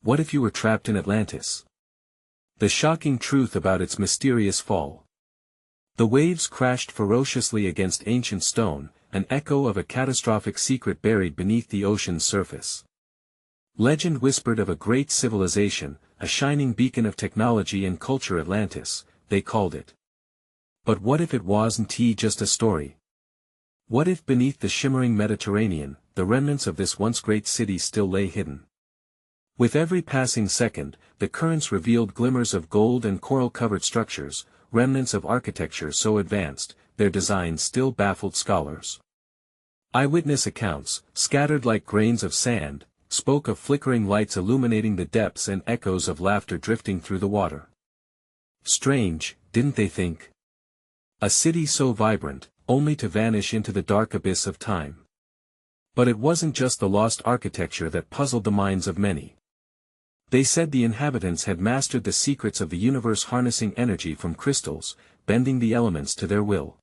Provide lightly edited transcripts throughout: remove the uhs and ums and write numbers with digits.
What if you were trapped in Atlantis? The shocking truth about its mysterious fall. The waves crashed ferociously against ancient stone, an echo of a catastrophic secret buried beneath the ocean's surface. Legend whispered of a great civilization, a shining beacon of technology and culture. Atlantis, they called it. But what if it wasn't just a story? What if beneath the shimmering Mediterranean, the remnants of this once great city still lay hidden? With every passing second, the currents revealed glimmers of gold and coral-covered structures, remnants of architecture so advanced, their designs still baffled scholars. Eyewitness accounts, scattered like grains of sand, spoke of flickering lights illuminating the depths and echoes of laughter drifting through the water. Strange, didn't they think? A city so vibrant, only to vanish into the dark abyss of time. But it wasn't just the lost architecture that puzzled the minds of many. They said the inhabitants had mastered the secrets of the universe, harnessing energy from crystals, bending the elements to their will.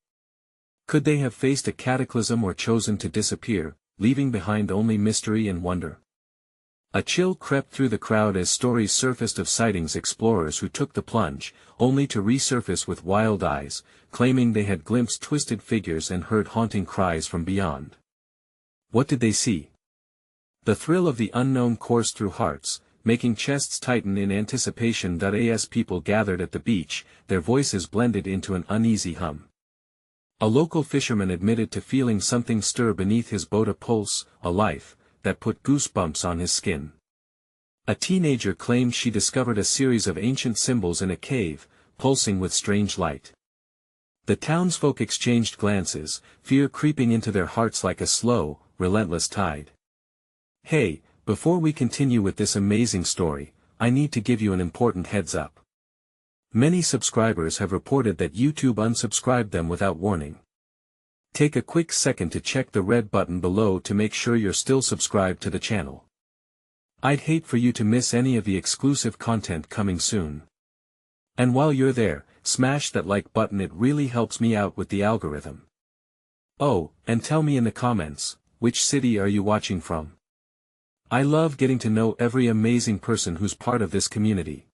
Could they have faced a cataclysm or chosen to disappear, leaving behind only mystery and wonder? A chill crept through the crowd as stories surfaced of sightings, explorers who took the plunge, only to resurface with wild eyes, claiming they had glimpsed twisted figures and heard haunting cries from beyond. What did they see? The thrill of the unknown coursed through hearts, making chests tighten in anticipation. As people gathered at the beach, their voices blended into an uneasy hum. A local fisherman admitted to feeling something stir beneath his boat, a pulse, a life, that put goosebumps on his skin. A teenager claimed she discovered a series of ancient symbols in a cave, pulsing with strange light. The townsfolk exchanged glances, fear creeping into their hearts like a slow, relentless tide. Hey, before we continue with this amazing story, I need to give you an important heads up. Many subscribers have reported that YouTube unsubscribed them without warning. Take a quick second to check the red button below to make sure you're still subscribed to the channel. I'd hate for you to miss any of the exclusive content coming soon. And while you're there, smash that like button, it really helps me out with the algorithm. Oh, and tell me in the comments, which city are you watching from? I love getting to know every amazing person who's part of this community.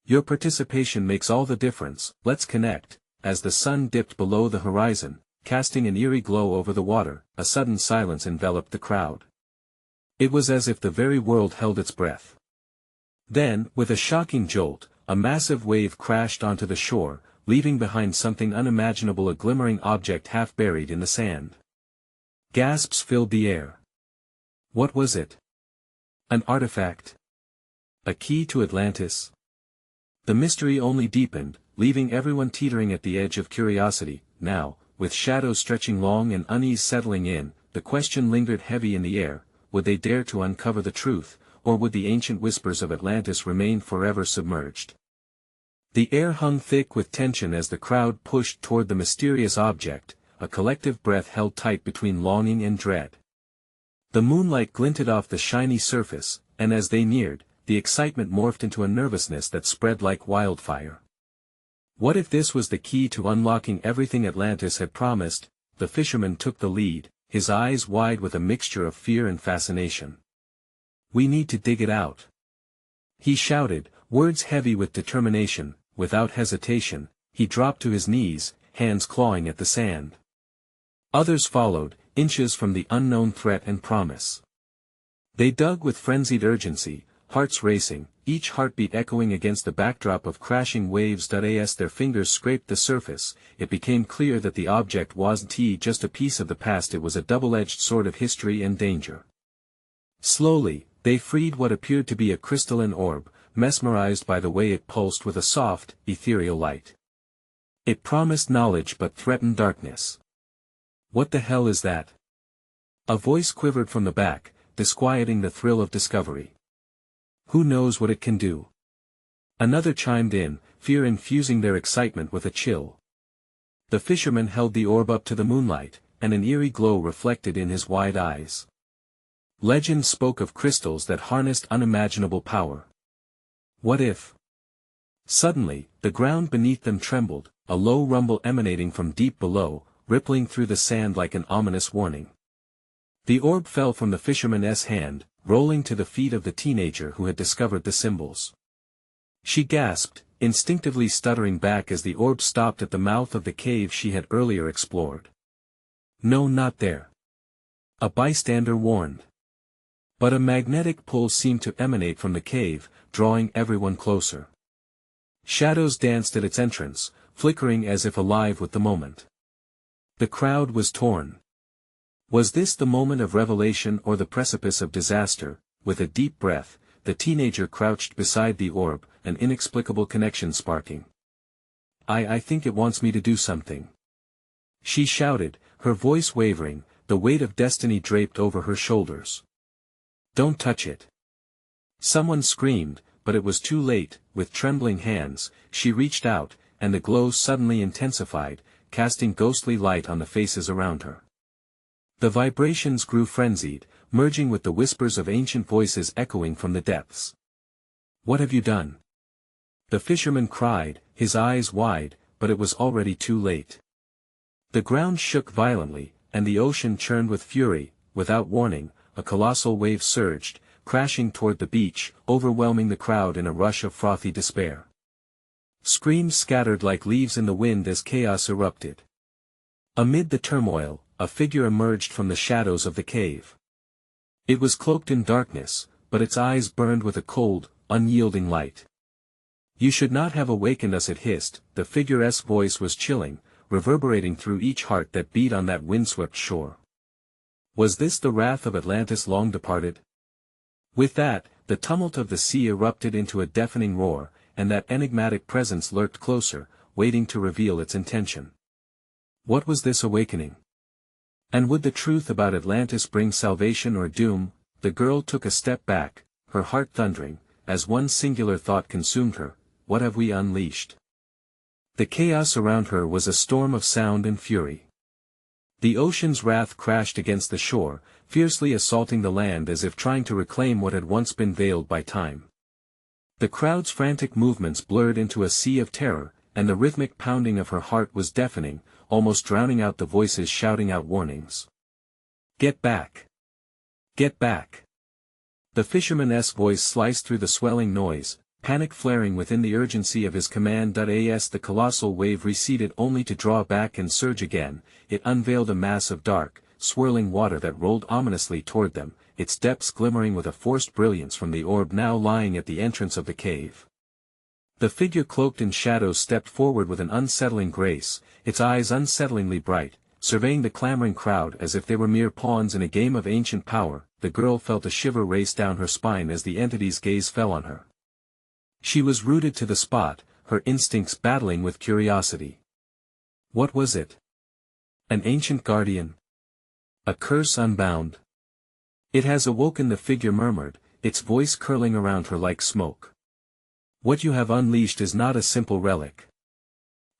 Your participation makes all the difference. Let's connect. As the sun dipped below the horizon, casting an eerie glow over the water, a sudden silence enveloped the crowd. It was as if the very world held its breath. Then, with a shocking jolt, a massive wave crashed onto the shore, leaving behind something unimaginable, a glimmering object half buried in the sand. Gasps filled the air. What was it? An artifact? A key to Atlantis? The mystery only deepened, leaving everyone teetering at the edge of curiosity. Now, with shadows stretching long and unease settling in, the question lingered heavy in the air: would they dare to uncover the truth, or would the ancient whispers of Atlantis remain forever submerged? The air hung thick with tension as the crowd pushed toward the mysterious object, a collective breath held tight between longing and dread. The moonlight glinted off the shiny surface, and as they neared, the excitement morphed into a nervousness that spread like wildfire. What if this was the key to unlocking everything Atlantis had promised? The fisherman took the lead, his eyes wide with a mixture of fear and fascination. We need to dig it out. He shouted, words heavy with determination. Without hesitation, he dropped to his knees, hands clawing at the sand. Others followed, inches from the unknown threat and promise. They dug with frenzied urgency, hearts racing, each heartbeat echoing against the backdrop of crashing waves. As their fingers scraped the surface, it became clear that the object wasn't just a piece of the past, it was a double-edged sword of history and danger. Slowly, they freed what appeared to be a crystalline orb, mesmerized by the way it pulsed with a soft, ethereal light. It promised knowledge but threatened darkness. What the hell is that? A voice quivered from the back, disquieting the thrill of discovery. Who knows what it can do? Another chimed in, fear infusing their excitement with a chill. The fisherman held the orb up to the moonlight, and an eerie glow reflected in his wide eyes. Legend spoke of crystals that harnessed unimaginable power. What if? Suddenly, the ground beneath them trembled, a low rumble emanating from deep below, rippling through the sand like an ominous warning. The orb fell from the fisherman's hand, rolling to the feet of the teenager who had discovered the symbols. She gasped, instinctively stuttering back as the orb stopped at the mouth of the cave she had earlier explored. "No, not there," a bystander warned. But a magnetic pull seemed to emanate from the cave, drawing everyone closer. Shadows danced at its entrance, flickering as if alive with the moment. The crowd was torn. Was this the moment of revelation or the precipice of disaster? With a deep breath, the teenager crouched beside the orb, an inexplicable connection sparking. I think it wants me to do something," she shouted, her voice wavering, the weight of destiny draped over her shoulders. "Don't touch it." Someone screamed, but it was too late. With trembling hands, she reached out, and the glow suddenly intensified, casting ghostly light on the faces around her. The vibrations grew frenzied, merging with the whispers of ancient voices echoing from the depths. "What have you done?" the fisherman cried, his eyes wide, but it was already too late. The ground shook violently, and the ocean churned with fury. Without warning, a colossal wave surged, crashing toward the beach, overwhelming the crowd in a rush of frothy despair. Screams scattered like leaves in the wind as chaos erupted. Amid the turmoil, a figure emerged from the shadows of the cave. It was cloaked in darkness, but its eyes burned with a cold, unyielding light. "You should not have awakened us," it hissed. The figure's voice was chilling, reverberating through each heart that beat on that windswept shore. Was this the wrath of Atlantis long departed? With that, the tumult of the sea erupted into a deafening roar, and that enigmatic presence lurked closer, waiting to reveal its intention. What was this awakening? And would the truth about Atlantis bring salvation or doom? The girl took a step back, her heart thundering, as one singular thought consumed her: what have we unleashed? The chaos around her was a storm of sound and fury. The ocean's wrath crashed against the shore, fiercely assaulting the land as if trying to reclaim what had once been veiled by time. The crowd's frantic movements blurred into a sea of terror, and the rhythmic pounding of her heart was deafening, almost drowning out the voices shouting out warnings. "Get back! Get back!" The fisherman's voice sliced through the swelling noise, panic flaring within the urgency of his command. As the colossal wave receded only to draw back and surge again, it unveiled a mass of dark, swirling water that rolled ominously toward them, its depths glimmering with a forced brilliance from the orb now lying at the entrance of the cave. The figure cloaked in shadows stepped forward with an unsettling grace, its eyes unsettlingly bright, surveying the clamoring crowd as if they were mere pawns in a game of ancient power. The girl felt a shiver race down her spine as the entity's gaze fell on her. She was rooted to the spot, her instincts battling with curiosity. What was it? An ancient guardian? A curse unbound? "It has awoken," the figure murmured, its voice curling around her like smoke. "What you have unleashed is not a simple relic.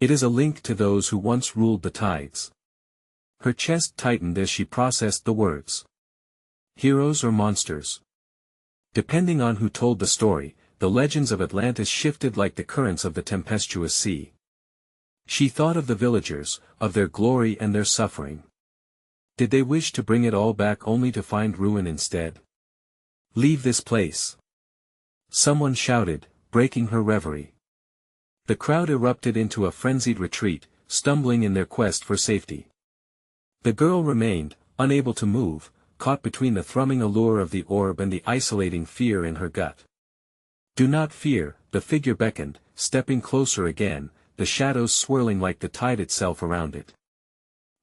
It is a link to those who once ruled the tides." Her chest tightened as she processed the words. Heroes or monsters? Depending on who told the story, the legends of Atlantis shifted like the currents of the tempestuous sea. She thought of the villagers, of their glory and their suffering. Did they wish to bring it all back only to find ruin instead? "Leave this place!" someone shouted, breaking her reverie. The crowd erupted into a frenzied retreat, stumbling in their quest for safety. The girl remained, unable to move, caught between the thrumming allure of the orb and the isolating fear in her gut. "Do not fear," the figure beckoned, stepping closer again, the shadows swirling like the tide itself around it.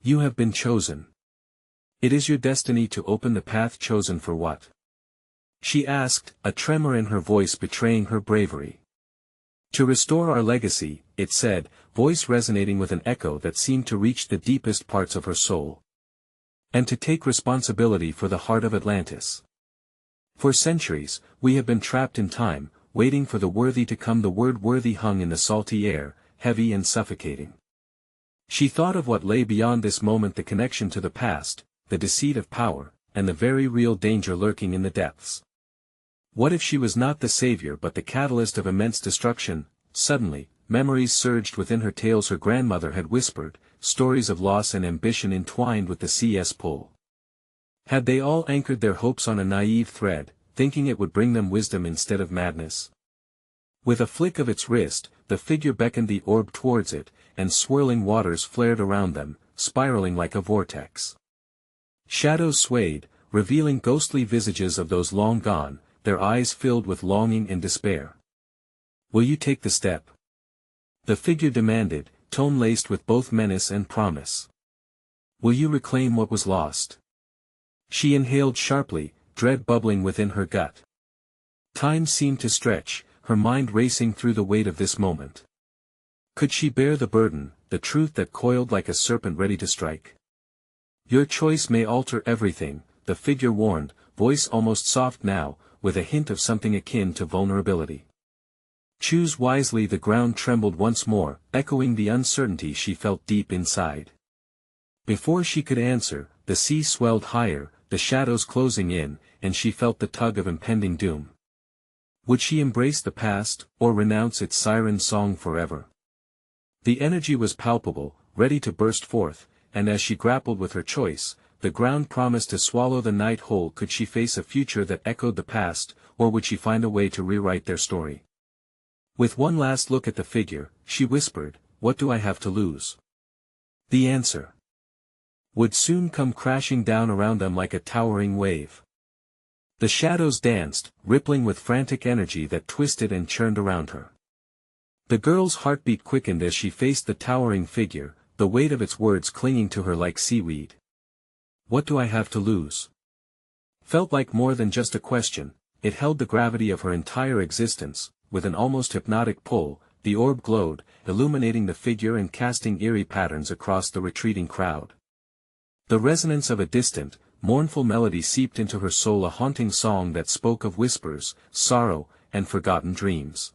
"You have been chosen. It is your destiny to open the path. Chosen for what?" she asked, a tremor in her voice betraying her bravery. "To restore our legacy," it said, voice resonating with an echo that seemed to reach the deepest parts of her soul. "And to take responsibility for the heart of Atlantis. For centuries, we have been trapped in time, waiting for the worthy to come." The word worthy hung in the salty air, heavy and suffocating. She thought of what lay beyond this moment, the connection to the past, the deceit of power, and the very real danger lurking in the depths. What if she was not the savior but the catalyst of immense destruction? Suddenly, memories surged within her. Tales her grandmother had whispered, stories of loss and ambition entwined with the sea's pull. Had they all anchored their hopes on a naive thread, thinking it would bring them wisdom instead of madness? With a flick of its wrist, the figure beckoned the orb towards it, and swirling waters flared around them, spiraling like a vortex. Shadows swayed, revealing ghostly visages of those long gone, their eyes filled with longing and despair. "Will you take the step?" the figure demanded, tone laced with both menace and promise. "Will you reclaim what was lost?" She inhaled sharply, dread bubbling within her gut. Time seemed to stretch, her mind racing through the weight of this moment. Could she bear the burden, the truth that coiled like a serpent ready to strike? "Your choice may alter everything," the figure warned, voice almost soft now, with a hint of something akin to vulnerability. "Choose wisely." The ground trembled once more, echoing the uncertainty she felt deep inside. Before she could answer, the sea swelled higher, the shadows closing in, and she felt the tug of impending doom. Would she embrace the past, or renounce its siren song forever? The energy was palpable, ready to burst forth, and as she grappled with her choice, the ground promised to swallow the night whole. Could she face a future that echoed the past, or would she find a way to rewrite their story? With one last look at the figure, she whispered, "What do I have to lose?" The answer would soon come crashing down around them like a towering wave. The shadows danced, rippling with frantic energy that twisted and churned around her. The girl's heartbeat quickened as she faced the towering figure, the weight of its words clinging to her like seaweed. "What do I have to lose?" Felt like more than just a question, it held the gravity of her entire existence. With an almost hypnotic pull, the orb glowed, illuminating the figure and casting eerie patterns across the retreating crowd. The resonance of a distant, mournful melody seeped into her soul, a haunting song that spoke of whispers, sorrow, and forgotten dreams.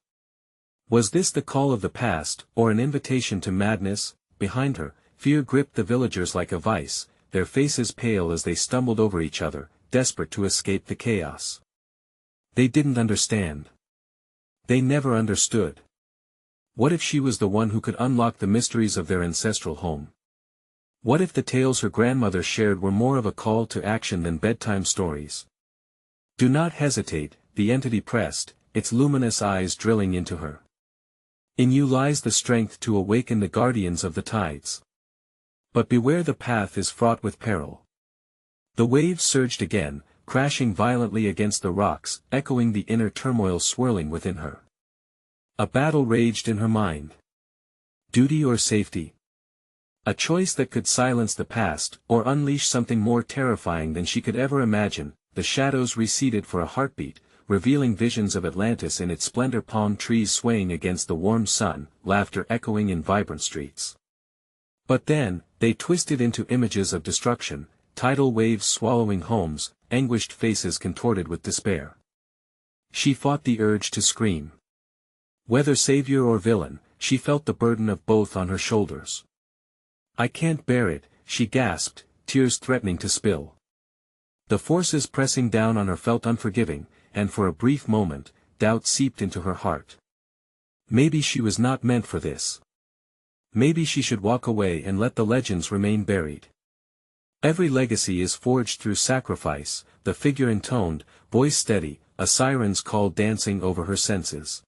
Was this the call of the past, or an invitation to madness? Behind her, fear gripped the villagers like a vice, their faces pale as they stumbled over each other, desperate to escape the chaos. They didn't understand. They never understood. What if she was the one who could unlock the mysteries of their ancestral home? What if the tales her grandmother shared were more of a call to action than bedtime stories? "Do not hesitate," the entity pressed, its luminous eyes drilling into her. "In you lies the strength to awaken the guardians of the tides. But beware, the path is fraught with peril." The waves surged again, crashing violently against the rocks, echoing the inner turmoil swirling within her. A battle raged in her mind. Duty or safety? A choice that could silence the past, or unleash something more terrifying than she could ever imagine. The shadows receded for a heartbeat, revealing visions of Atlantis in its splendor, palm trees swaying against the warm sun, laughter echoing in vibrant streets. But then, they twisted into images of destruction, tidal waves swallowing homes, anguished faces contorted with despair. She fought the urge to scream. Whether savior or villain, she felt the burden of both on her shoulders. "I can't bear it," she gasped, tears threatening to spill. The forces pressing down on her felt unforgiving, and for a brief moment, doubt seeped into her heart. Maybe she was not meant for this. Maybe she should walk away and let the legends remain buried. "Every legacy is forged through sacrifice," the figure intoned, voice steady, a siren's call dancing over her senses.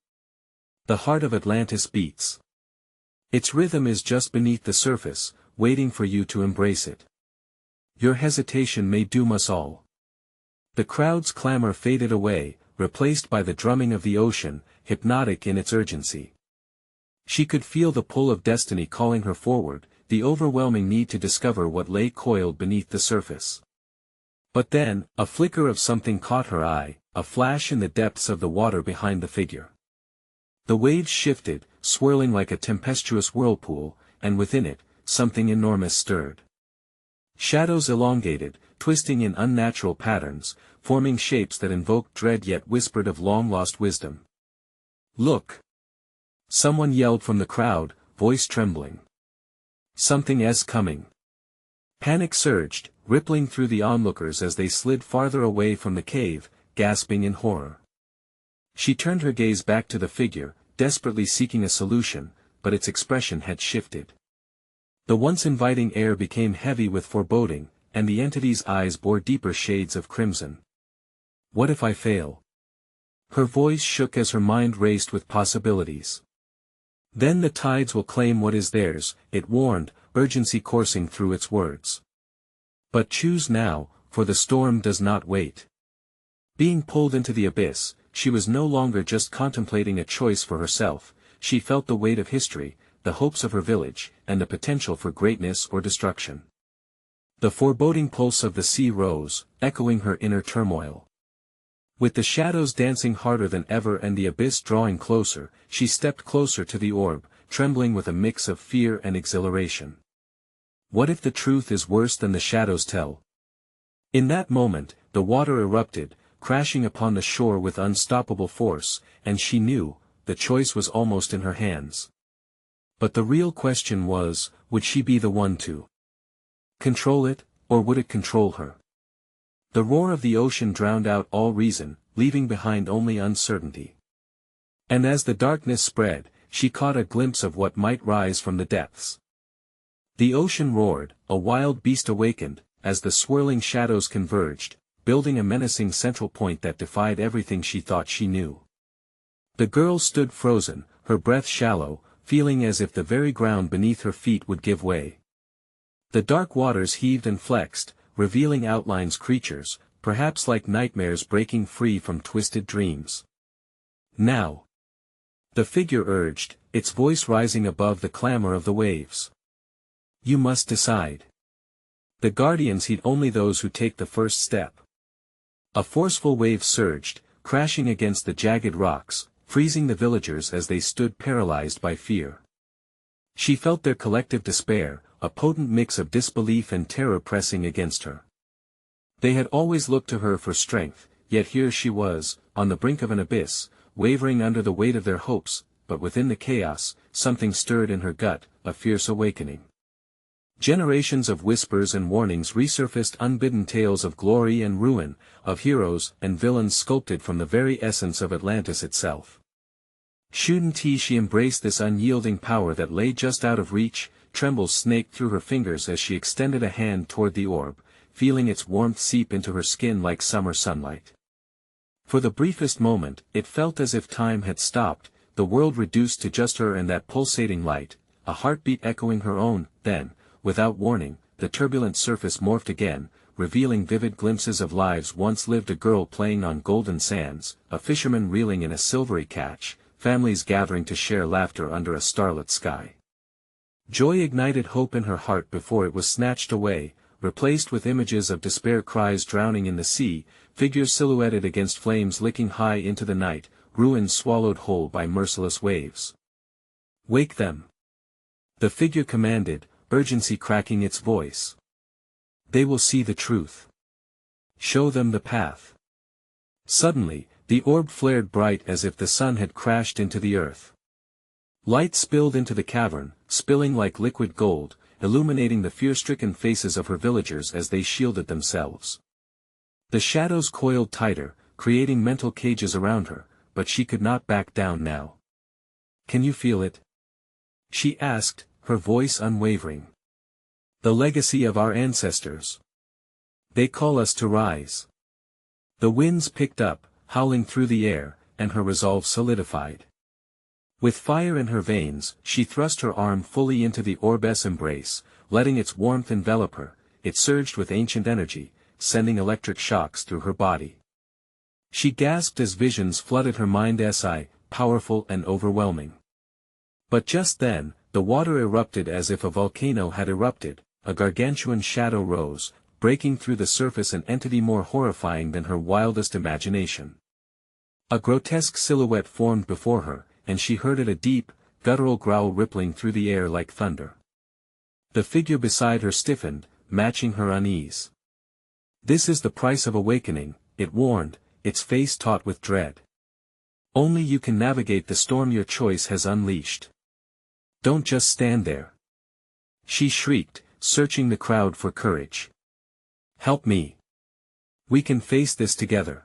"The heart of Atlantis beats. Its rhythm is just beneath the surface, waiting for you to embrace it. Your hesitation may doom us all." The crowd's clamor faded away, replaced by the drumming of the ocean, hypnotic in its urgency. She could feel the pull of destiny calling her forward, the overwhelming need to discover what lay coiled beneath the surface. But then, a flicker of something caught her eye, a flash in the depths of the water behind the figure. The waves shifted, swirling like a tempestuous whirlpool, and within it, something enormous stirred. Shadows elongated, twisting in unnatural patterns, forming shapes that invoked dread yet whispered of long-lost wisdom. "Look!" someone yelled from the crowd, voice trembling. "Something's coming." Panic surged, rippling through the onlookers as they slid farther away from the cave, gasping in horror. She turned her gaze back to the figure, desperately seeking a solution, but its expression had shifted. The once inviting air became heavy with foreboding, and the entity's eyes bore deeper shades of crimson. What if I fail? Her voice shook as her mind raced with possibilities. Then the tides will claim what is theirs, it warned, urgency coursing through its words. But choose now, for the storm does not wait. Being pulled into the abyss, she was no longer just contemplating a choice for herself, she felt the weight of history, the hopes of her village, and the potential for greatness or destruction. The foreboding pulse of the sea rose, echoing her inner turmoil. With the shadows dancing harder than ever and the abyss drawing closer, she stepped closer to the orb, trembling with a mix of fear and exhilaration. What if the truth is worse than the shadows tell? In that moment, the water erupted, crashing upon the shore with unstoppable force, and she knew, the choice was almost in her hands. But the real question was, would she be the one to control it, or would it control her? The roar of the ocean drowned out all reason, leaving behind only uncertainty. And as the darkness spread, she caught a glimpse of what might rise from the depths. The ocean roared, a wild beast awakened, as the swirling shadows converged, building a menacing central point that defied everything she thought she knew. The girl stood frozen, her breath shallow, feeling as if the very ground beneath her feet would give way. The dark waters heaved and flexed, revealing outlines creatures, perhaps like nightmares breaking free from twisted dreams. Now! The figure urged, its voice rising above the clamor of the waves. You must decide. The guardians heed only those who take the first step. A forceful wave surged, crashing against the jagged rocks, freezing the villagers as they stood paralyzed by fear. She felt their collective despair, a potent mix of disbelief and terror pressing against her. They had always looked to her for strength, yet here she was, on the brink of an abyss, wavering under the weight of their hopes, but within the chaos, something stirred in her gut, a fierce awakening. Generations of whispers and warnings resurfaced, unbidden tales of glory and ruin, of heroes and villains sculpted from the very essence of Atlantis itself. Shouldn't she embrace this unyielding power that lay just out of reach? Trembles snaked through her fingers as she extended a hand toward the orb, feeling its warmth seep into her skin like summer sunlight. For the briefest moment, it felt as if time had stopped, the world reduced to just her and that pulsating light, a heartbeat echoing her own. Then, without warning, the turbulent surface morphed again, revealing vivid glimpses of lives once lived: a girl playing on golden sands, a fisherman reeling in a silvery catch, families gathering to share laughter under a starlit sky. Joy ignited hope in her heart before it was snatched away, replaced with images of despair, cries drowning in the sea, figures silhouetted against flames licking high into the night, ruins swallowed whole by merciless waves. Wake them! The figure commanded, urgency cracking its voice. They will see the truth. Show them the path. Suddenly, the orb flared bright as if the sun had crashed into the earth. Light spilled into the cavern, spilling like liquid gold, illuminating the fear-stricken faces of her villagers as they shielded themselves. The shadows coiled tighter, creating mental cages around her, but she could not back down now. Can you feel it? She asked, her voice unwavering. The legacy of our ancestors. They call us to rise. The winds picked up, howling through the air, and her resolve solidified. With fire in her veins, she thrust her arm fully into the orb's embrace, letting its warmth envelop her. It surged with ancient energy, sending electric shocks through her body. She gasped as visions flooded her mind, powerful and overwhelming. But just then, the water erupted as if a volcano had erupted, a gargantuan shadow rose, breaking through the surface, an entity more horrifying than her wildest imagination. A grotesque silhouette formed before her, and she heard it, a deep, guttural growl rippling through the air like thunder. The figure beside her stiffened, matching her unease. This is the price of awakening, it warned, its face taut with dread. Only you can navigate the storm your choice has unleashed. Don't just stand there. She shrieked, searching the crowd for courage. Help me. We can face this together.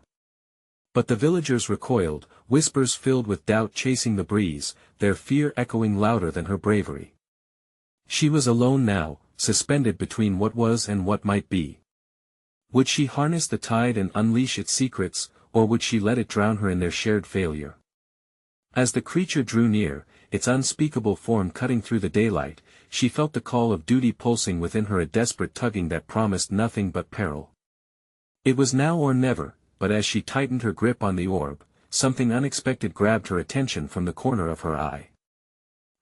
But the villagers recoiled, whispers filled with doubt chasing the breeze, their fear echoing louder than her bravery. She was alone now, suspended between what was and what might be. Would she harness the tide and unleash its secrets, or would she let it drown her in their shared failure? As the creature drew near, its unspeakable form cutting through the daylight, she felt the call of duty pulsing within her, a desperate tugging that promised nothing but peril. It was now or never, but as she tightened her grip on the orb, something unexpected grabbed her attention from the corner of her eye.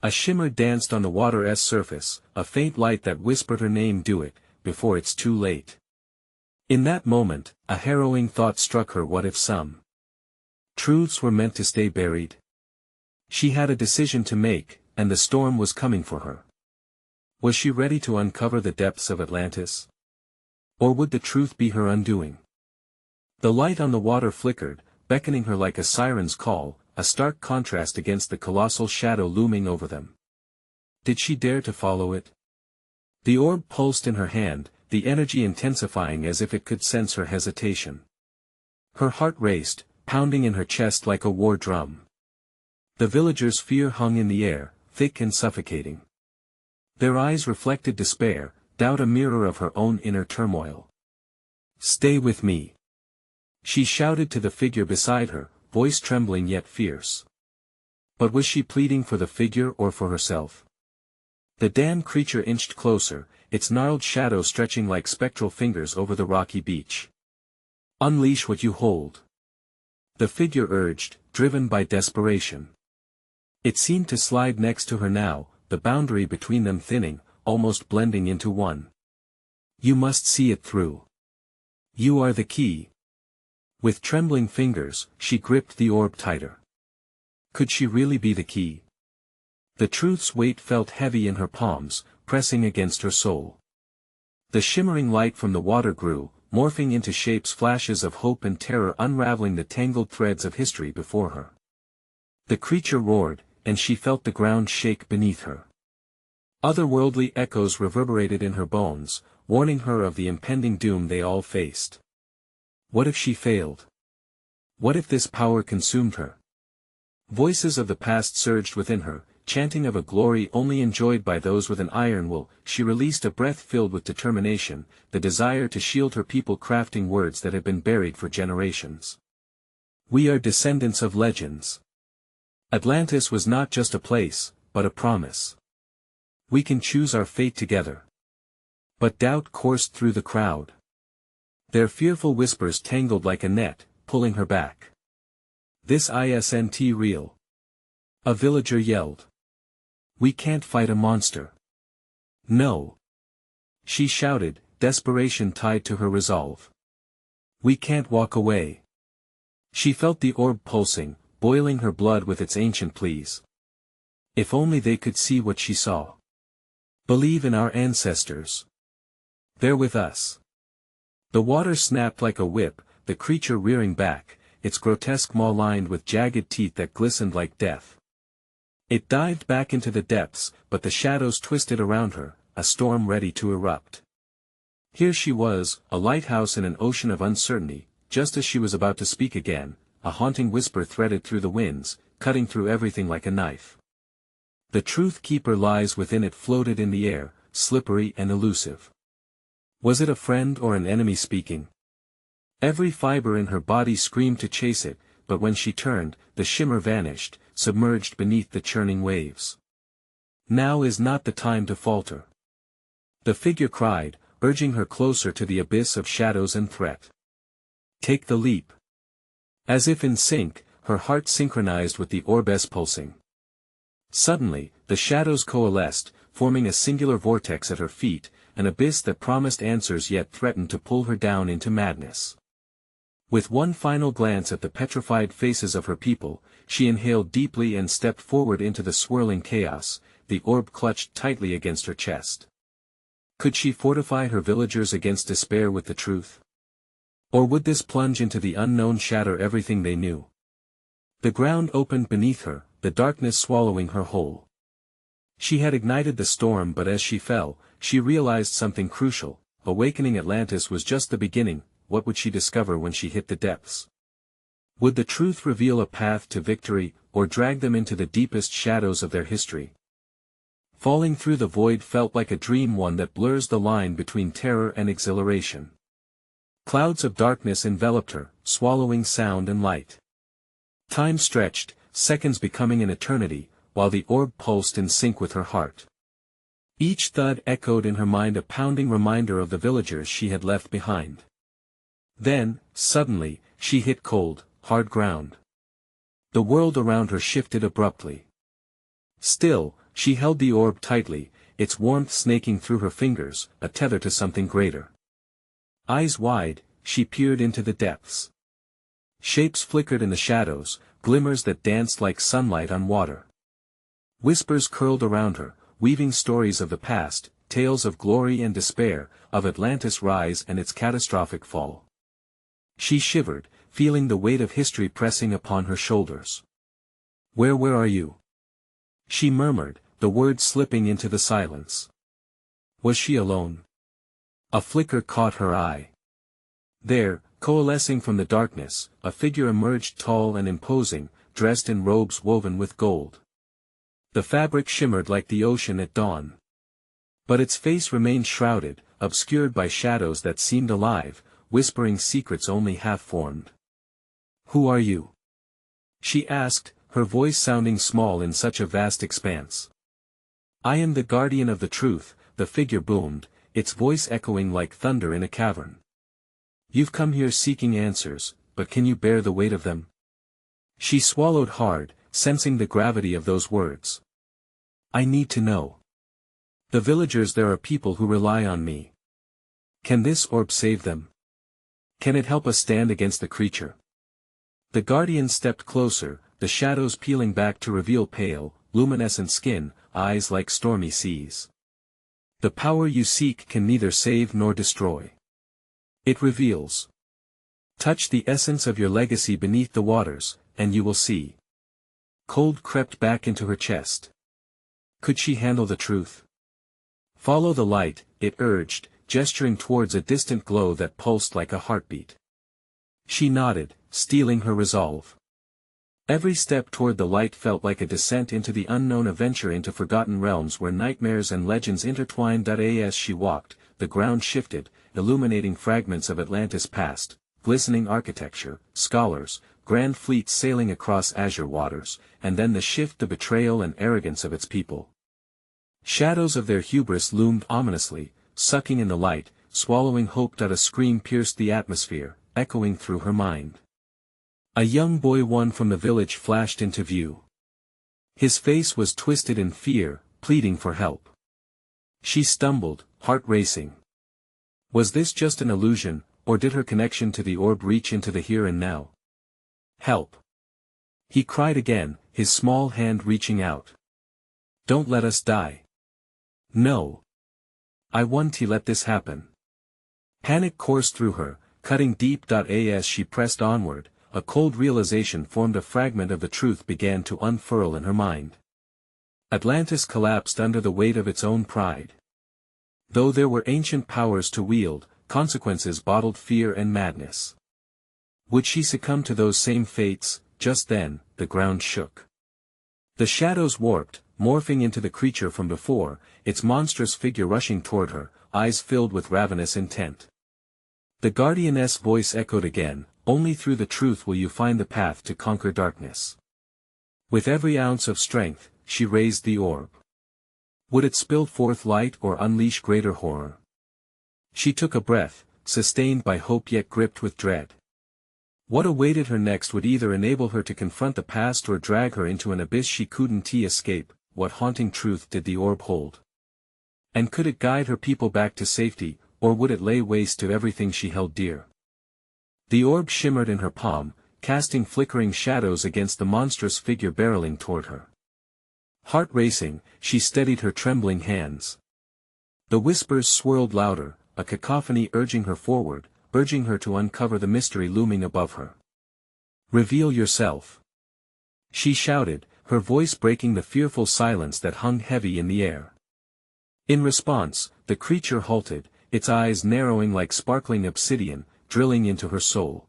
A shimmer danced on the water's surface, a faint light that whispered her name. Do it, before it's too late. In that moment, a harrowing thought struck her. What if some truths were meant to stay buried? She had a decision to make, and the storm was coming for her. Was she ready to uncover the depths of Atlantis? Or would the truth be her undoing? The light on the water flickered, beckoning her like a siren's call, a stark contrast against the colossal shadow looming over them. Did she dare to follow it? The orb pulsed in her hand, the energy intensifying as if it could sense her hesitation. Her heart raced, pounding in her chest like a war drum. The villagers' fear hung in the air, thick and suffocating. Their eyes reflected despair, doubt, a mirror of her own inner turmoil. "Stay with me," she shouted to the figure beside her, voice trembling yet fierce. But was she pleading for the figure or for herself? The damned creature inched closer, its gnarled shadow stretching like spectral fingers over the rocky beach. "Unleash what you hold," the figure urged, driven by desperation. It seemed to slide next to her now, the boundary between them thinning, almost blending into one. "You must see it through. You are the key." With trembling fingers, she gripped the orb tighter. Could she really be the key? The truth's weight felt heavy in her palms, pressing against her soul. The shimmering light from the water grew, morphing into shapes, flashes of hope and terror, unraveling the tangled threads of history before her. The creature roared, and she felt the ground shake beneath her. Otherworldly echoes reverberated in her bones, warning her of the impending doom they all faced. What if she failed? What if this power consumed her? Voices of the past surged within her, chanting of a glory only enjoyed by those with an iron will. She released a breath filled with determination, the desire to shield her people, crafting words that had been buried for generations. "We are descendants of legends. Atlantis was not just a place, but a promise. We can choose our fate together." But doubt coursed through the crowd. Their fearful whispers tangled like a net, pulling her back. "This isn't real," a villager yelled. "We can't fight a monster." "No," she shouted, desperation tied to her resolve. "We can't walk away." She felt the orb pulsing, boiling her blood with its ancient pleas. If only they could see what she saw. "Believe in our ancestors. They're with us." The water snapped like a whip, the creature rearing back, its grotesque maw lined with jagged teeth that glistened like death. It dived back into the depths, but the shadows twisted around her, a storm ready to erupt. Here she was, a lighthouse in an ocean of uncertainty. Just as she was about to speak again, a haunting whisper threaded through the winds, cutting through everything like a knife. "The truth keeper lies within." It floated in the air, slippery and elusive. Was it a friend or an enemy speaking? Every fiber in her body screamed to chase it, but when she turned, the shimmer vanished, submerged beneath the churning waves. "Now is not the time to falter," the figure cried, urging her closer to the abyss of shadows and threat. "Take the leap." As if in sync, her heart synchronized with the orb's pulsing. Suddenly, the shadows coalesced, forming a singular vortex at her feet, an abyss that promised answers yet threatened to pull her down into madness. With one final glance at the petrified faces of her people, she inhaled deeply and stepped forward into the swirling chaos, the orb clutched tightly against her chest. Could she fortify her villagers against despair with the truth? Or would this plunge into the unknown shatter everything they knew? The ground opened beneath her, the darkness swallowing her whole. She had ignited the storm, but as she fell, she realized something crucial. Awakening Atlantis was just the beginning. What would she discover when she hit the depths? Would the truth reveal a path to victory, or drag them into the deepest shadows of their history? Falling through the void felt like a dream, one that blurs the line between terror and exhilaration. Clouds of darkness enveloped her, swallowing sound and light. Time stretched, seconds becoming an eternity, while the orb pulsed in sync with her heart. Each thud echoed in her mind a pounding reminder of the villagers she had left behind. Then, suddenly, she hit cold, hard ground. The world around her shifted abruptly. Still, she held the orb tightly, its warmth snaking through her fingers, a tether to something greater. Eyes wide, she peered into the depths. Shapes flickered in the shadows, glimmers that danced like sunlight on water. Whispers curled around her, weaving stories of the past, tales of glory and despair, of Atlantis' rise and its catastrophic fall. She shivered, feeling the weight of history pressing upon her shoulders. Where are you?" she murmured, the words slipping into the silence. Was she alone? A flicker caught her eye. There, coalescing from the darkness, a figure emerged tall and imposing, dressed in robes woven with gold. The fabric shimmered like the ocean at dawn. But its face remained shrouded, obscured by shadows that seemed alive, whispering secrets only half-formed. "Who are you?" she asked, her voice sounding small in such a vast expanse. "I am the guardian of the truth," the figure boomed, its voice echoing like thunder in a cavern. "You've come here seeking answers, but can you bear the weight of them?" She swallowed hard, sensing the gravity of those words. "I need to know. The villagers, there are people who rely on me. Can this orb save them? Can it help us stand against the creature?" The guardian stepped closer, the shadows peeling back to reveal pale, luminescent skin, eyes like stormy seas. "The power you seek can neither save nor destroy. It reveals. Touch the essence of your legacy beneath the waters, and you will see." Cold crept back into her chest. Could she handle the truth? "Follow the light," it urged, gesturing towards a distant glow that pulsed like a heartbeat. She nodded, steeling her resolve. Every step toward the light felt like a descent into the unknown, a venture into forgotten realms where nightmares and legends intertwined. As she walked, the ground shifted, illuminating fragments of Atlantis past, glistening architecture, scholars, grand fleets sailing across azure waters, and then the shift, the betrayal and arrogance of its people. Shadows of their hubris loomed ominously, sucking in the light, swallowing hope. A scream pierced the atmosphere, echoing through her mind. A young boy, one from the village, flashed into view. His face was twisted in fear, pleading for help. She stumbled, heart racing. Was this just an illusion, or did her connection to the orb reach into the here and now? "Help!" he cried again, his small hand reaching out. "Don't let us die. No. I won't let this happen." Panic coursed through her, cutting deep. As she pressed onward, a cold realization formed, a fragment of the truth began to unfurl in her mind. Atlantis collapsed under the weight of its own pride. Though there were ancient powers to wield, consequences bottled fear and madness. Would she succumb to those same fates? Just then, the ground shook. The shadows warped, morphing into the creature from before, its monstrous figure rushing toward her, eyes filled with ravenous intent. The guardianess' voice echoed again, "Only through the truth will you find the path to conquer darkness." With every ounce of strength, she raised the orb. Would it spill forth light or unleash greater horror? She took a breath, sustained by hope yet gripped with dread. What awaited her next would either enable her to confront the past or drag her into an abyss she couldn't escape. What haunting truth did the orb hold? And could it guide her people back to safety, or would it lay waste to everything she held dear? The orb shimmered in her palm, casting flickering shadows against the monstrous figure barreling toward her. Heart racing, she steadied her trembling hands. The whispers swirled louder, a cacophony urging her forward, urging her to uncover the mystery looming above her. "Reveal yourself," she shouted, her voice breaking the fearful silence that hung heavy in the air. In response, the creature halted, its eyes narrowing like sparkling obsidian, drilling into her soul.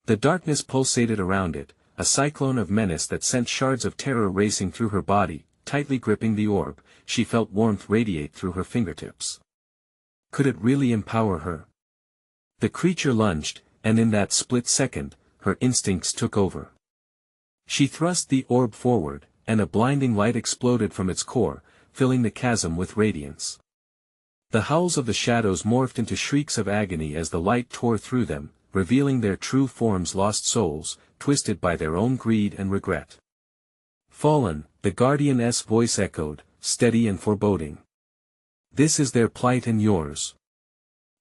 The darkness pulsated around it, a cyclone of menace that sent shards of terror racing through her body. Tightly gripping the orb, she felt warmth radiate through her fingertips. Could it really empower her? The creature lunged, and in that split second, her instincts took over. She thrust the orb forward, and a blinding light exploded from its core, filling the chasm with radiance. The howls of the shadows morphed into shrieks of agony as the light tore through them, revealing their true forms, lost souls, twisted by their own greed and regret. "Fallen," the Guardian's voice echoed, steady and foreboding. "This is their plight and yours."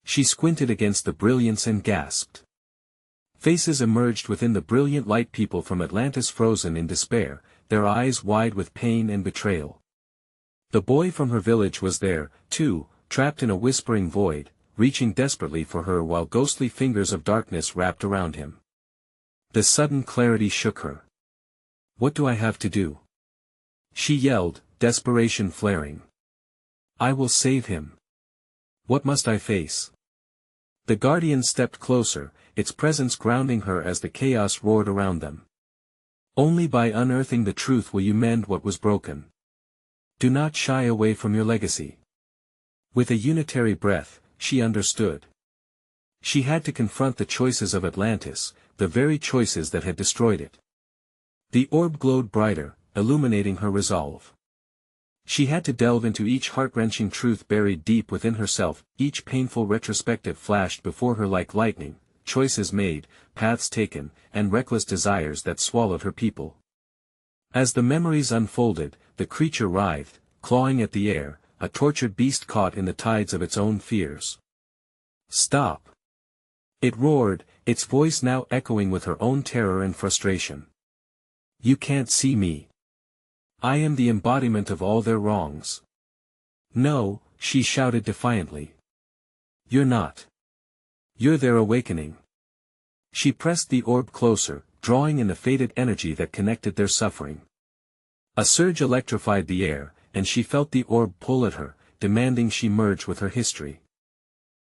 She squinted against the brilliance and gasped. Faces emerged within the brilliant light, people from Atlantis frozen in despair, their eyes wide with pain and betrayal. The boy from her village was there, too, trapped in a whispering void, reaching desperately for her while ghostly fingers of darkness wrapped around him. The sudden clarity shook her. "What do I have to do?" she yelled, desperation flaring. "I will save him. What must I face?" The Guardian stepped closer, its presence grounding her as the chaos roared around them. "Only by unearthing the truth will you mend what was broken. Do not shy away from your legacy." With a unitary breath, she understood. She had to confront the choices of Atlantis, the very choices that had destroyed it. The orb glowed brighter, illuminating her resolve. She had to delve into each heart-wrenching truth buried deep within herself. Each painful retrospective flashed before her like lightning, choices made, paths taken, and reckless desires that swallowed her people. As the memories unfolded, the creature writhed, clawing at the air, a tortured beast caught in the tides of its own fears. "Stop!" it roared, its voice now echoing with her own terror and frustration. "You can't see me. I am the embodiment of all their wrongs." "No," she shouted defiantly. "You're not. You're their awakening." She pressed the orb closer, drawing in the fated energy that connected their suffering. A surge electrified the air, and she felt the orb pull at her, demanding she merge with her history.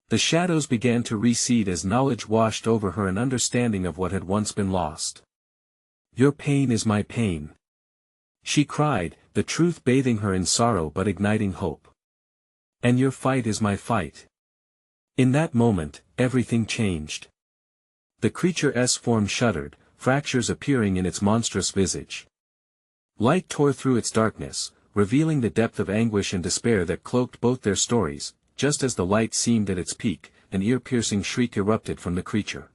The shadows began to recede as knowledge washed over her, an understanding of what had once been lost. "Your pain is my pain," she cried, the truth bathing her in sorrow but igniting hope. "And your fight is my fight." In that moment, everything changed. The creature's form shuddered, fractures appearing in its monstrous visage. Light tore through its darkness, revealing the depth of anguish and despair that cloaked both their stories. Just as the light seemed at its peak, an ear-piercing shriek erupted from the creature.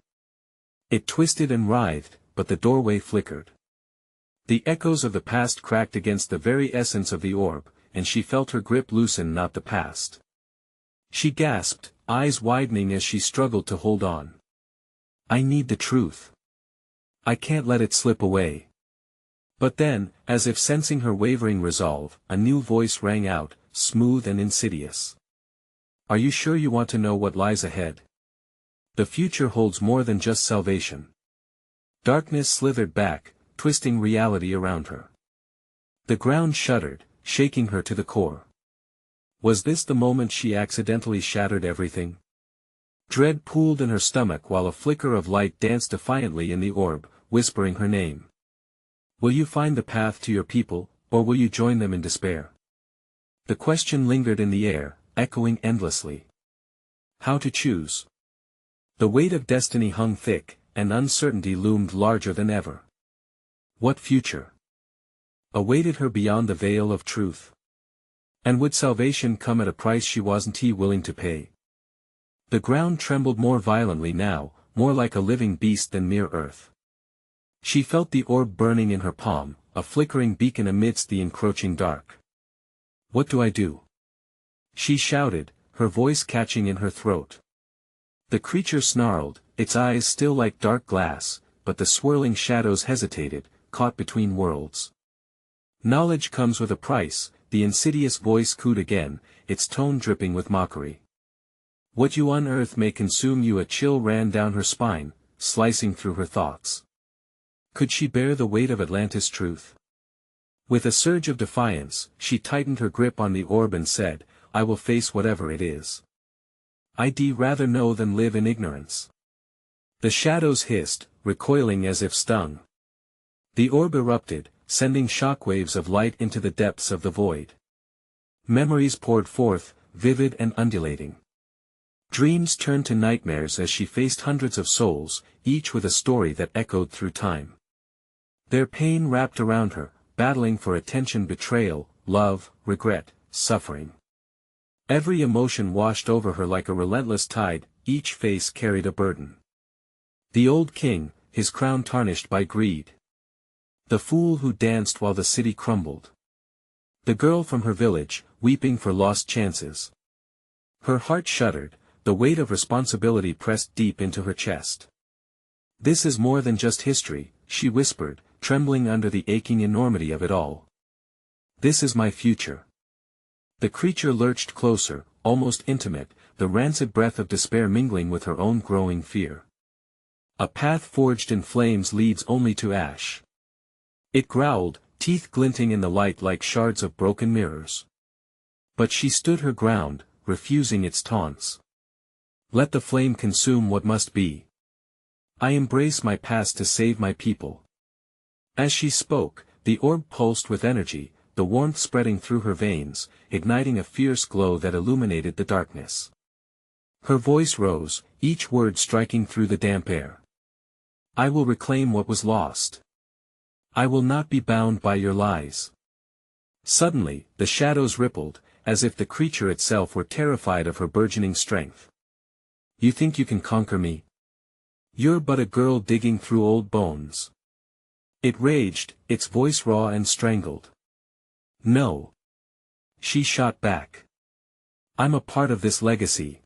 It twisted and writhed, but the doorway flickered. The echoes of the past cracked against the very essence of the orb, and she felt her grip loosen, not the past. She gasped, eyes widening as she struggled to hold on. "I need the truth. I can't let it slip away." But then, as if sensing her wavering resolve, a new voice rang out, smooth and insidious. "Are you sure you want to know what lies ahead? The future holds more than just salvation." Darkness slithered back, twisting reality around her. The ground shuddered, shaking her to the core. Was this the moment she accidentally shattered everything? Dread pooled in her stomach while a flicker of light danced defiantly in the orb, whispering her name. Will you find the path to your people, or will you join them in despair? The question lingered in the air, echoing endlessly. How to choose? The weight of destiny hung thick, and uncertainty loomed larger than ever. What future awaited her beyond the veil of truth? And would salvation come at a price she wasn't willing to pay? The ground trembled more violently now, more like a living beast than mere earth. She felt the orb burning in her palm, a flickering beacon amidst the encroaching dark. What do I do? She shouted, her voice catching in her throat. The creature snarled, its eyes still like dark glass, but the swirling shadows hesitated, caught between worlds. Knowledge comes with a price, the insidious voice cooed again, its tone dripping with mockery. What you unearth may consume you. A chill ran down her spine, slicing through her thoughts. Could she bear the weight of Atlantis' truth? With a surge of defiance, she tightened her grip on the orb and said, I will face whatever it is. I'd rather know than live in ignorance. The shadows hissed, recoiling as if stung. The orb erupted, sending shockwaves of light into the depths of the void. Memories poured forth, vivid and undulating. Dreams turned to nightmares as she faced hundreds of souls, each with a story that echoed through time. Their pain wrapped around her, battling for attention, betrayal, love, regret, suffering. Every emotion washed over her like a relentless tide, each face carried a burden. The old king, his crown tarnished by greed. The fool who danced while the city crumbled. The girl from her village, weeping for lost chances. Her heart shuddered, the weight of responsibility pressed deep into her chest. "This is more than just history," she whispered, trembling under the aching enormity of it all. "This is my future." The creature lurched closer, almost intimate, the rancid breath of despair mingling with her own growing fear. "A path forged in flames leads only to ash." It growled, teeth glinting in the light like shards of broken mirrors. But she stood her ground, refusing its taunts. "Let the flame consume what must be. I embrace my past to save my people." As she spoke, the orb pulsed with energy, the warmth spreading through her veins, igniting a fierce glow that illuminated the darkness. Her voice rose, each word striking through the damp air. "I will reclaim what was lost. I will not be bound by your lies." Suddenly, the shadows rippled, as if the creature itself were terrified of her burgeoning strength. "You think you can conquer me? You're but a girl digging through old bones." It raged, its voice raw and strangled. "No." She shot back. "I'm a part of this legacy.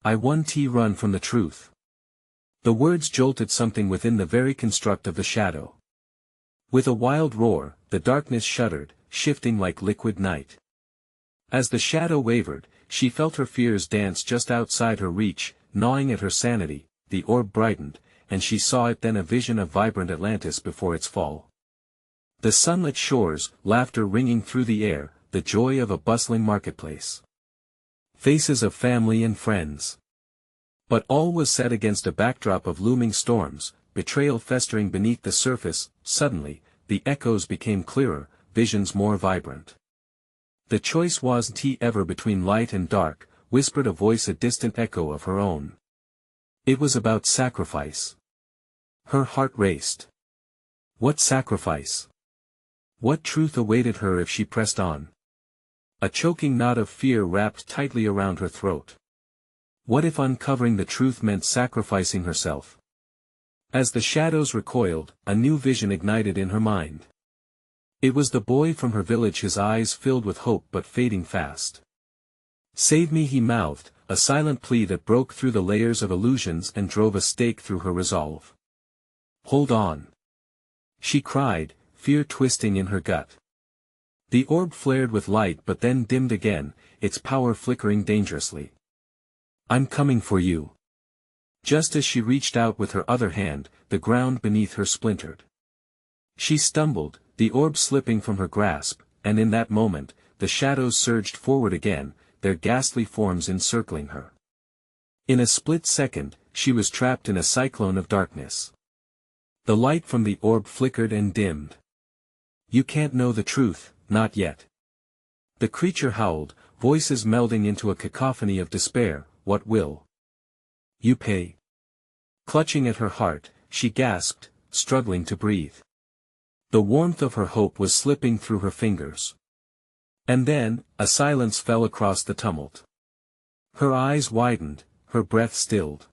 I won't run from the truth." The words jolted something within the very construct of the shadow. With a wild roar, the darkness shuddered, shifting like liquid night. As the shadow wavered, she felt her fears dance just outside her reach, gnawing at her sanity. The orb brightened, and she saw it then, a vision of vibrant Atlantis before its fall. The sunlit shores, laughter ringing through the air, the joy of a bustling marketplace. Faces of family and friends. But all was set against a backdrop of looming storms, betrayal festering beneath the surface. Suddenly, the echoes became clearer, visions more vibrant. "The choice wasn't ever between light and dark," whispered a voice, a distant echo of her own. It was about sacrifice. Her heart raced. What sacrifice? What truth awaited her if she pressed on? A choking knot of fear wrapped tightly around her throat. What if uncovering the truth meant sacrificing herself? As the shadows recoiled, a new vision ignited in her mind. It was the boy from her village, his eyes filled with hope but fading fast. "Save me," he mouthed, a silent plea that broke through the layers of illusions and drove a stake through her resolve. "Hold on!" she cried, fear twisting in her gut. The orb flared with light but then dimmed again, its power flickering dangerously. "I'm coming for you." Just as she reached out with her other hand, the ground beneath her splintered. She stumbled, the orb slipping from her grasp, and in that moment, the shadows surged forward again, their ghastly forms encircling her. In a split second, she was trapped in a cyclone of darkness. The light from the orb flickered and dimmed. "You can't know the truth, not yet." The creature howled, voices melding into a cacophony of despair. "What will you pay?" Clutching at her heart, she gasped, struggling to breathe. The warmth of her hope was slipping through her fingers. And then, a silence fell across the tumult. Her eyes widened, her breath stilled.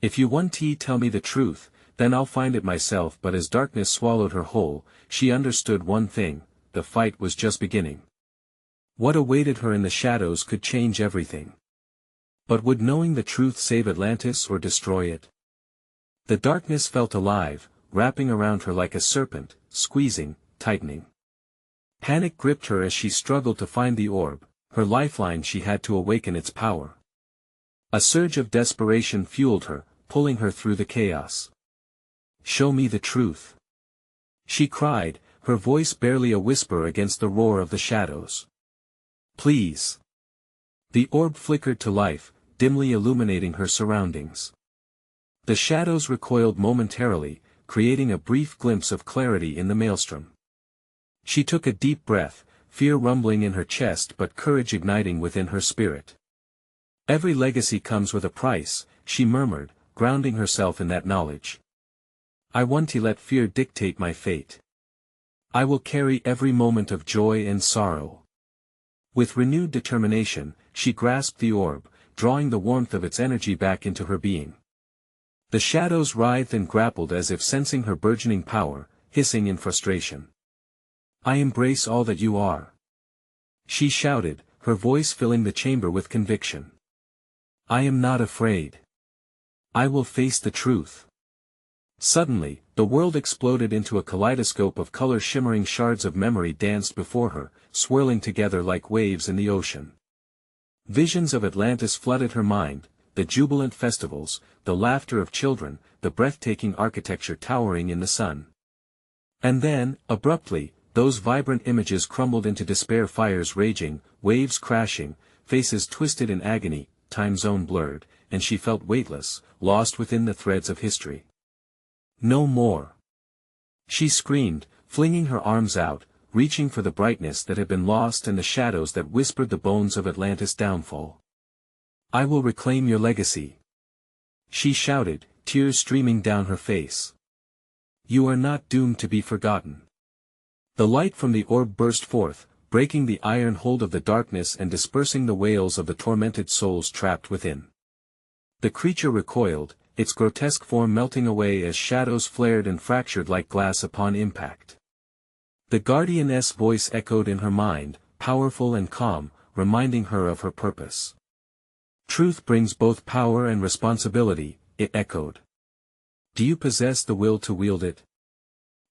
"If you want to tell me the truth, then I'll find it myself." But as darkness swallowed her whole, she understood one thing: the fight was just beginning. What awaited her in the shadows could change everything. But would knowing the truth save Atlantis or destroy it? The darkness felt alive, wrapping around her like a serpent, squeezing, tightening. Panic gripped her as she struggled to find the orb, her lifeline. She had to awaken its power. A surge of desperation fueled her, pulling her through the chaos. "Show me the truth," she cried, her voice barely a whisper against the roar of the shadows. "Please." The orb flickered to life, dimly illuminating her surroundings. The shadows recoiled momentarily, creating a brief glimpse of clarity in the maelstrom. She took a deep breath, fear rumbling in her chest but courage igniting within her spirit. Every legacy comes with a price, she murmured, grounding herself in that knowledge. I won't let fear dictate my fate. I will carry every moment of joy and sorrow. With renewed determination, she grasped the orb, drawing the warmth of its energy back into her being. The shadows writhed and grappled as if sensing her burgeoning power, hissing in frustration. I embrace all that you are. She shouted, her voice filling the chamber with conviction. I am not afraid. I will face the truth. Suddenly, the world exploded into a kaleidoscope of color-shimmering shards of memory danced before her, swirling together like waves in the ocean. Visions of Atlantis flooded her mind, the jubilant festivals, the laughter of children, the breathtaking architecture towering in the sun. And then, abruptly, those vibrant images crumbled into despair, fires raging, waves crashing, faces twisted in agony, time zone blurred, and she felt weightless, lost within the threads of history. No more. She screamed, flinging her arms out, reaching for the brightness that had been lost and the shadows that whispered the bones of Atlantis' downfall. I will reclaim your legacy. She shouted, tears streaming down her face. You are not doomed to be forgotten. The light from the orb burst forth, breaking the iron hold of the darkness and dispersing the wails of the tormented souls trapped within. The creature recoiled, its grotesque form melting away as shadows flared and fractured like glass upon impact. The guardian's voice echoed in her mind, powerful and calm, reminding her of her purpose. Truth brings both power and responsibility, it echoed. Do you possess the will to wield it?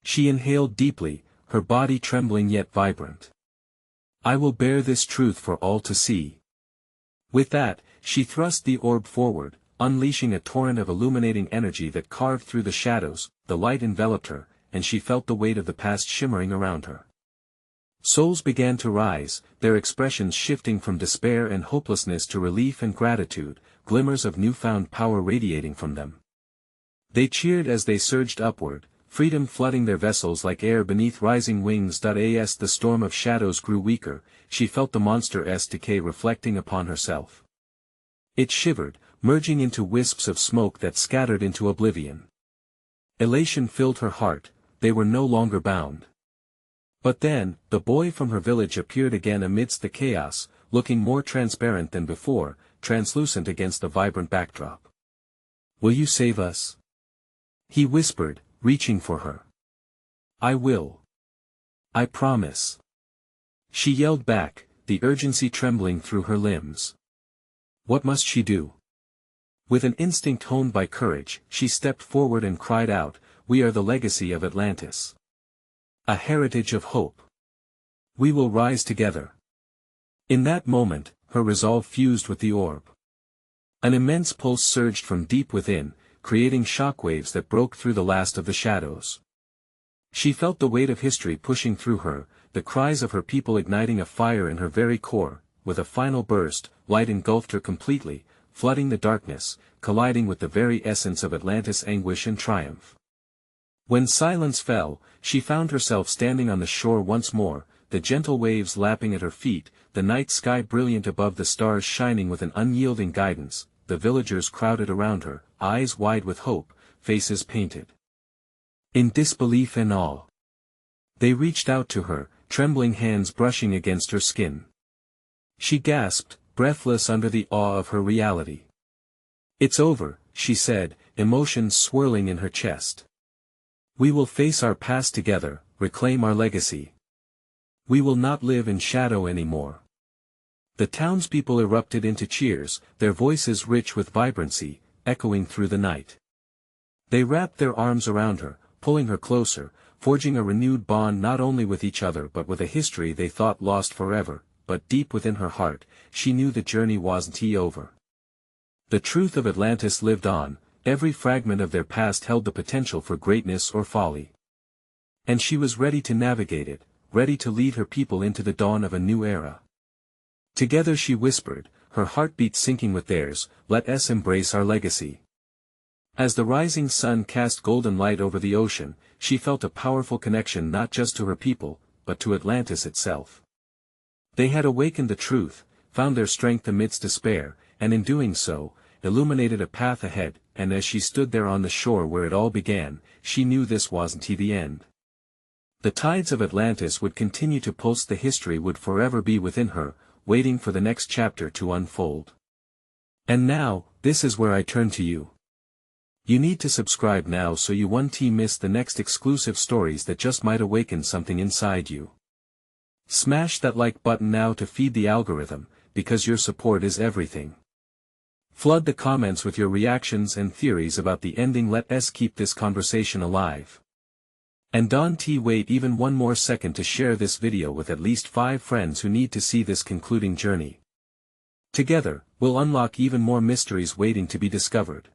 She inhaled deeply, her body trembling yet vibrant. I will bear this truth for all to see. With that, she thrust the orb forward, unleashing a torrent of illuminating energy that carved through the shadows. The light enveloped her, and she felt the weight of the past shimmering around her. Souls began to rise, their expressions shifting from despair and hopelessness to relief and gratitude, glimmers of newfound power radiating from them. They cheered as they surged upward, freedom flooding their vessels like air beneath rising wings. As the storm of shadows grew weaker, she felt the monster's decay reflecting upon herself. It shivered, merging into wisps of smoke that scattered into oblivion. Elation filled her heart, they were no longer bound. But then, the boy from her village appeared again amidst the chaos, looking more transparent than before, translucent against the vibrant backdrop. Will you save us? He whispered, reaching for her. I will. I promise. She yelled back, the urgency trembling through her limbs. What must she do? With an instinct honed by courage, she stepped forward and cried out, We are the legacy of Atlantis. A heritage of hope. We will rise together. In that moment, her resolve fused with the orb. An immense pulse surged from deep within, creating shockwaves that broke through the last of the shadows. She felt the weight of history pushing through her, the cries of her people igniting a fire in her very core. With a final burst, light engulfed her completely, flooding the darkness, colliding with the very essence of Atlantis' anguish and triumph. When silence fell, she found herself standing on the shore once more, the gentle waves lapping at her feet, the night sky brilliant above, the stars shining with an unyielding guidance. The villagers crowded around her, eyes wide with hope, faces painted in disbelief and awe. They reached out to her, trembling hands brushing against her skin. She gasped, breathless under the awe of her reality. It's over, she said, emotions swirling in her chest. We will face our past together, reclaim our legacy. We will not live in shadow anymore. The townspeople erupted into cheers, their voices rich with vibrancy, echoing through the night. They wrapped their arms around her, pulling her closer, forging a renewed bond not only with each other but with a history they thought lost forever. But deep within her heart, she knew the journey wasn't over. The truth of Atlantis lived on, every fragment of their past held the potential for greatness or folly. And she was ready to navigate it, ready to lead her people into the dawn of a new era. Together, she whispered, her heartbeat syncing with theirs, let us embrace our legacy. As the rising sun cast golden light over the ocean, she felt a powerful connection not just to her people, but to Atlantis itself. They had awakened the truth, found their strength amidst despair, and in doing so, illuminated a path ahead, and as she stood there on the shore where it all began, she knew this wasn't the end. The tides of Atlantis would continue to pulse, the history would forever be within her, waiting for the next chapter to unfold. And now, this is where I turn to you. You need to subscribe now so you won't miss the next exclusive stories that just might awaken something inside you. Smash that like button now to feed the algorithm, because your support is everything. Flood the comments with your reactions and theories about the ending. Let us keep this conversation alive. And don't wait even one more second to share this video with at least 5 friends who need to see this concluding journey. Together, we'll unlock even more mysteries waiting to be discovered.